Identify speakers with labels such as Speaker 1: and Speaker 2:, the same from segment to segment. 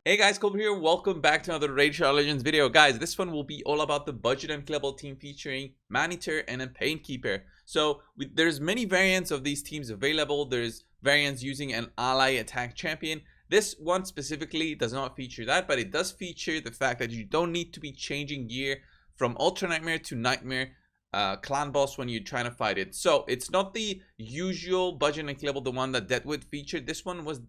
Speaker 1: Hey guys, Coldbrew here. Welcome back to another Raid Shadow Legends video. Guys, this one will be all about the budget Unkillable team featuring Maneater and a Painkeeper. So there's many variants of these teams available. There's variants using an ally attack champion. This one specifically does not feature that, but it does feature the fact that you don't need to be changing gear from Ultra Nightmare to Nightmare clan boss when you're trying to fight it. So it's not the usual budget Unkillable, the one that Deadwood featured. This one was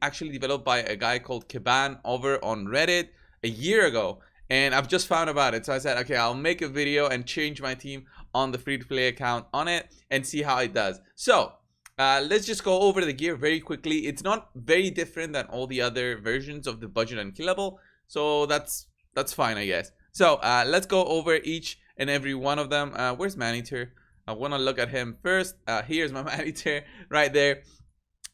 Speaker 1: actually developed by a guy called Kiban over on Reddit a year ago, and I've just found about it. So I said, okay, I'll make a video and change my team on the free-to-play account on it and see how it does. So let's just go over the gear very quickly. It's not very different than all the other versions of the budget Unkillable, so that's fine, I guess. So let's go over each and every one of them. Where's Maneater? I want to look at him first. Here's my Maneater right there.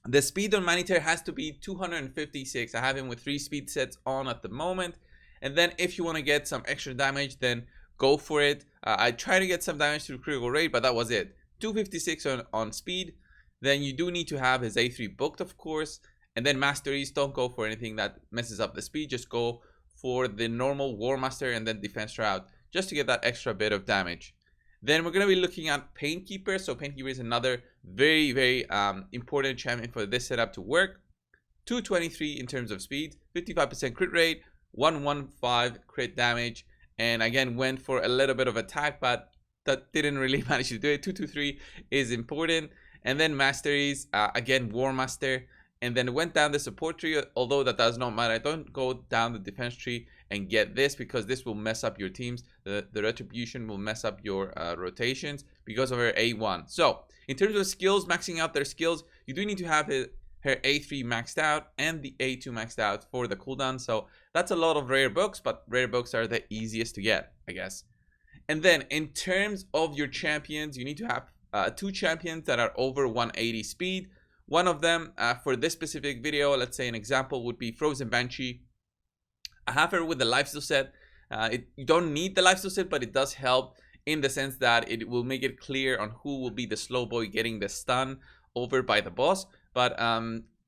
Speaker 1: The speed on Maneater has to be 256. I have him with 3 speed sets on at the moment. And then if you want to get some extra damage, then go for it. I tried to get some damage through critical rate, but that was it. 256 on speed. Then you do need to have his A3 booked, of course. And then Masteries, don't go for anything that messes up the speed. Just go for the normal War Master and then Defense route, just to get that extra bit of damage. Then we're going to be looking at Painkeeper. So Painkeeper is another very important champion for this setup to work. 223 in terms of speed, 55% crit rate, 115 crit damage, and again went for a little bit of attack, but that didn't really manage to do it. 223 is important. And then Masteries, again War Master, and then went down the support tree, although that does not matter. Don't go down the defense tree and get this, because this will mess up your teams. The retribution will mess up your rotations because of her A1. So in terms of skills, maxing out their skills, you do need to have her A3 maxed out and the A2 maxed out for the cooldown. So that's a lot of rare books, but rare books are the easiest to get, I guess. And then in terms of your champions, you need to have 2 champions that are over 180 speed. One of them, for this specific video, let's say an example would be Frozen Banshee. I have her with the lifesteal set. You don't need the lifesteal set, but it does help in the sense that it will make it clear on who will be the slow boy getting the stun over by the boss. But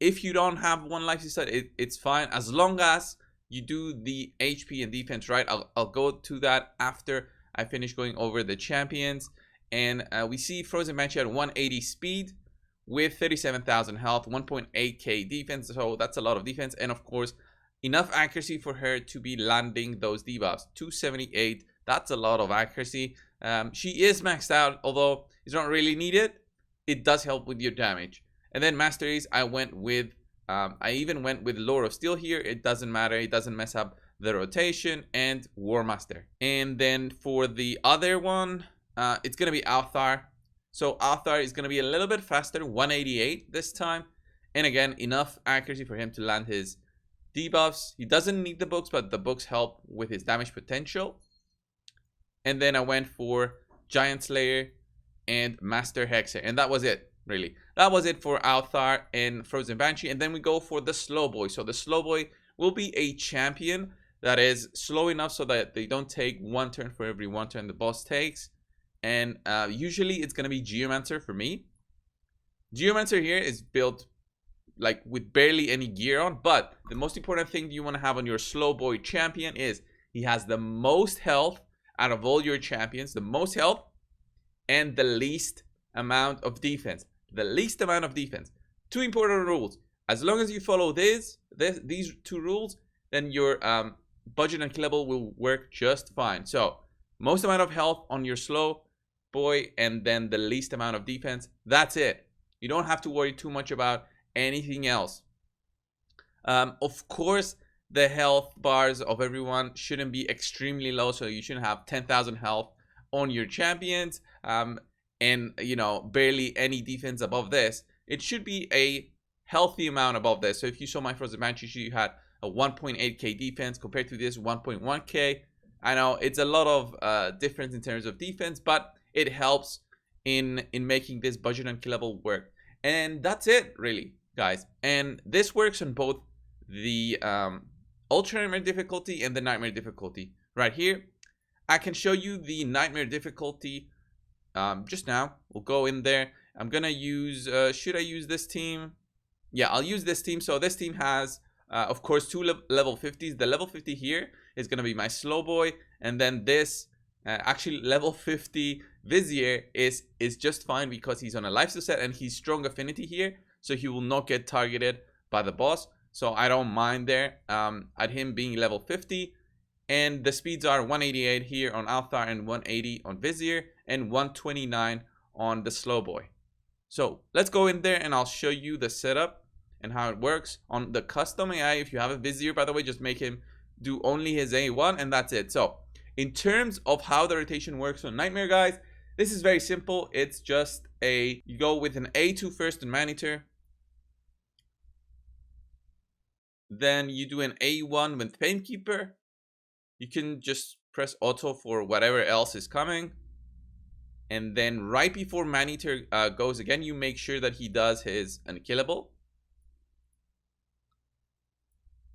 Speaker 1: if you don't have one lifesteal set, it's fine, as long as you do the HP and defense right. I'll go to that after I finish going over the champions. And we see Frozen Banshee at 180 speed with 37,000 health, 1.8k defense, so that's a lot of defense, and of course enough accuracy for her to be landing those debuffs. 278, that's a lot of accuracy. She is maxed out, although it's not really needed. It does help with your damage. And then Masteries, I even went with Lore of Steel here. It doesn't matter, it doesn't mess up the rotation, and War Master. And then for the other one, it's gonna be Althar. So Althar is going to be a little bit faster, 188 this time. And again, enough accuracy for him to land his debuffs. He doesn't need the books, but the books help with his damage potential. And then I went for Giant Slayer and Master Hexer. And that was it, really. That was it for Althar and Frozen Banshee. And then we go for the Slow Boy. So the Slow Boy will be a champion that is slow enough so that they don't take 1 turn for every 1 turn the boss takes. And usually it's going to be Geomancer for me. Geomancer here is built like with barely any gear on. But the most important thing you want to have on your slow boy champion is he has the most health out of all your champions. The most health and the least amount of defense. The least amount of defense. 2 important rules. As long as you follow these 2 rules, then your budget Unkillable will work just fine. So most amount of health on your slow boy, and then the least amount of defense. That's it. You don't have to worry too much about anything else. Of course, the health bars of everyone shouldn't be extremely low, so you shouldn't have 10,000 health on your champions, and you know, barely any defense above this. It should be a healthy amount above this. So if you saw my Frozen Banshee, you had a 1.8k defense compared to this 1.1k. I know it's a lot of difference in terms of defense, but it helps in making this budget Unkillable work. And that's it, really, guys. And this works on both the Ultra Nightmare difficulty and the Nightmare difficulty. Right here, I can show you the Nightmare difficulty just now. We'll go in there. I'm gonna use, should I use this team? Yeah, I'll use this team. So this team has Of course, two level 50s. The level 50 here is going to be my slow boy. And then this, actually level 50 Vizier is just fine because he's on a lifesteal set and he's strong affinity here. So he will not get targeted by the boss. So I don't mind there at him being level 50. And the speeds are 188 here on Althar and 180 on Vizier and 129 on the slow boy. So let's go in there and I'll show you the setup and how it works. On the custom AI, if you have a Vizier, by the way, just make him do only his A1 and that's it. So in terms of how the rotation works on Nightmare, guys, this is very simple. It's just you go with an A2 first in Maneater. Then you do an A1 with Painkeeper. You can just press auto for whatever else is coming. And then right before Maneater goes again, you make sure that he does his Unkillable.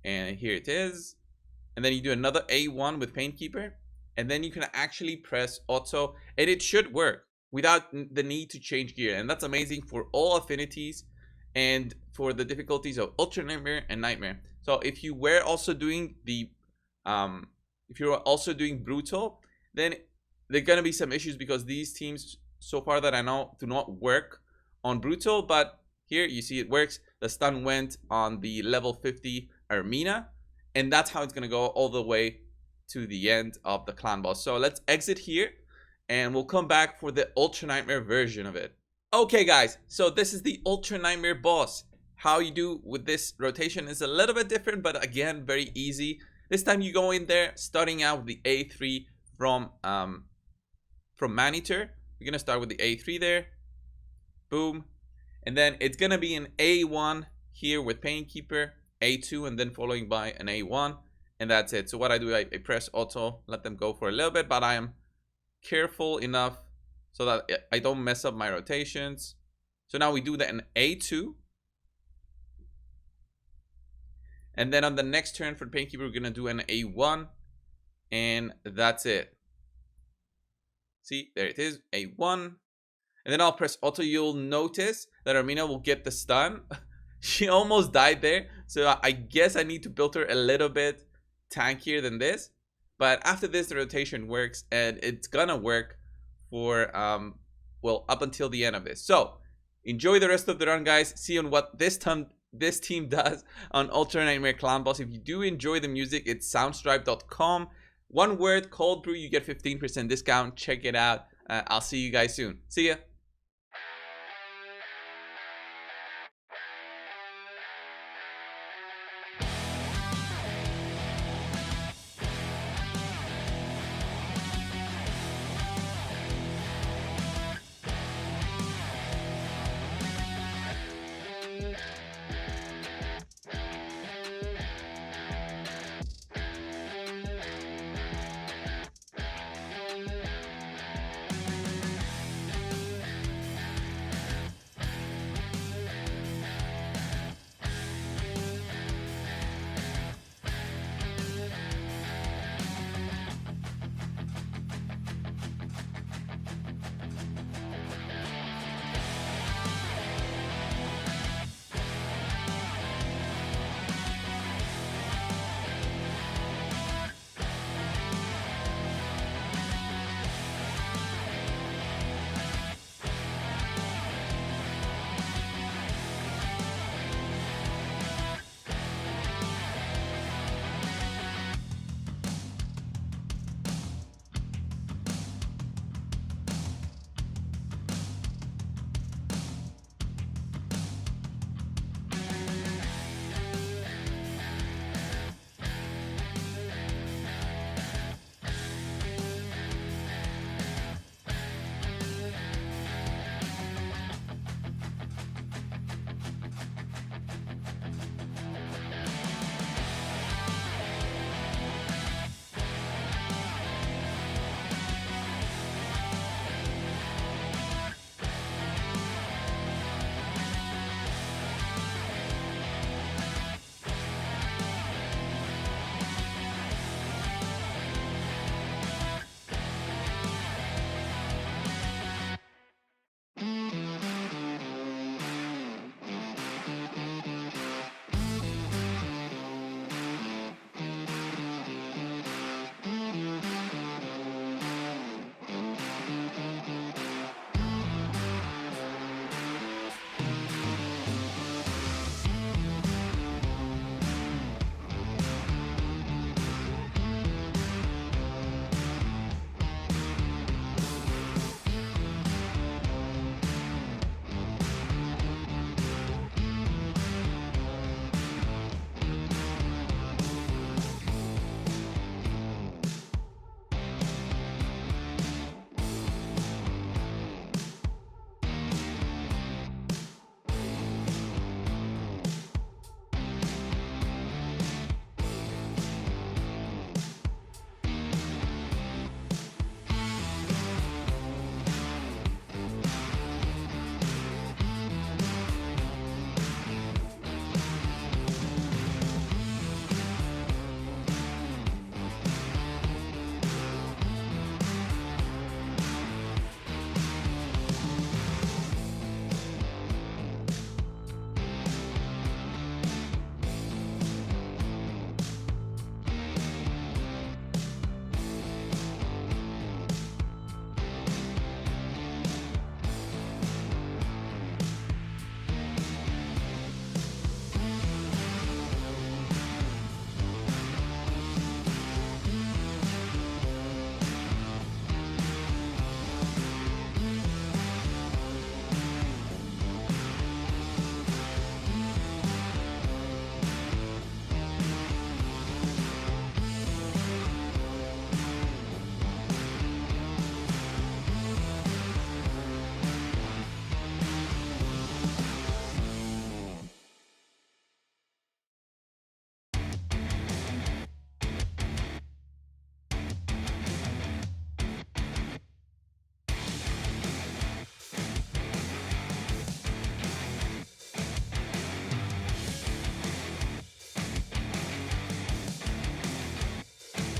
Speaker 1: And here it is. And then you do another A1 with Painkeeper. And then you can actually press auto. And it should work without the need to change gear. And that's amazing for all affinities and for the difficulties of Ultra Nightmare and Nightmare. So if you were also doing the if you're also doing Brutal, then there are gonna be some issues because these teams so far that I know do not work on Brutal, but here you see it works. The stun went on the level 50 Armina, and that's how it's gonna go all the way to the end of the clan boss. So let's exit here and we'll come back for the Ultra Nightmare version of it. Okay guys, so this is the Ultra Nightmare boss. How you do with this rotation is a little bit different, but again, very easy. This time you go in there, starting out with the A3 from Maneater. We're gonna start with the A3 there. Boom. And then it's gonna be an A1 here with Painkeeper, A2, and then following by an A1. And that's it. So what I do, I press auto, let them go for a little bit, but I am careful enough so that I don't mess up my rotations. So now we do that an A2. And then on the next turn for Painkeeper, we're going to do an A1. And that's it. See, there it is, A1. And then I'll press auto. You'll notice that Armina will get the stun. She almost died there. So I guess I need to build her a little bit tankier than this. But after this, the rotation works. And it's going to work for, well, up until the end of this. So enjoy the rest of the run, guys. See on what this team does on Ultra Nightmare Clan Boss. If you do enjoy the music, it's soundstripe.com. One word, cold brew, you get 15% discount. Check it out. I'll see you guys soon. See ya.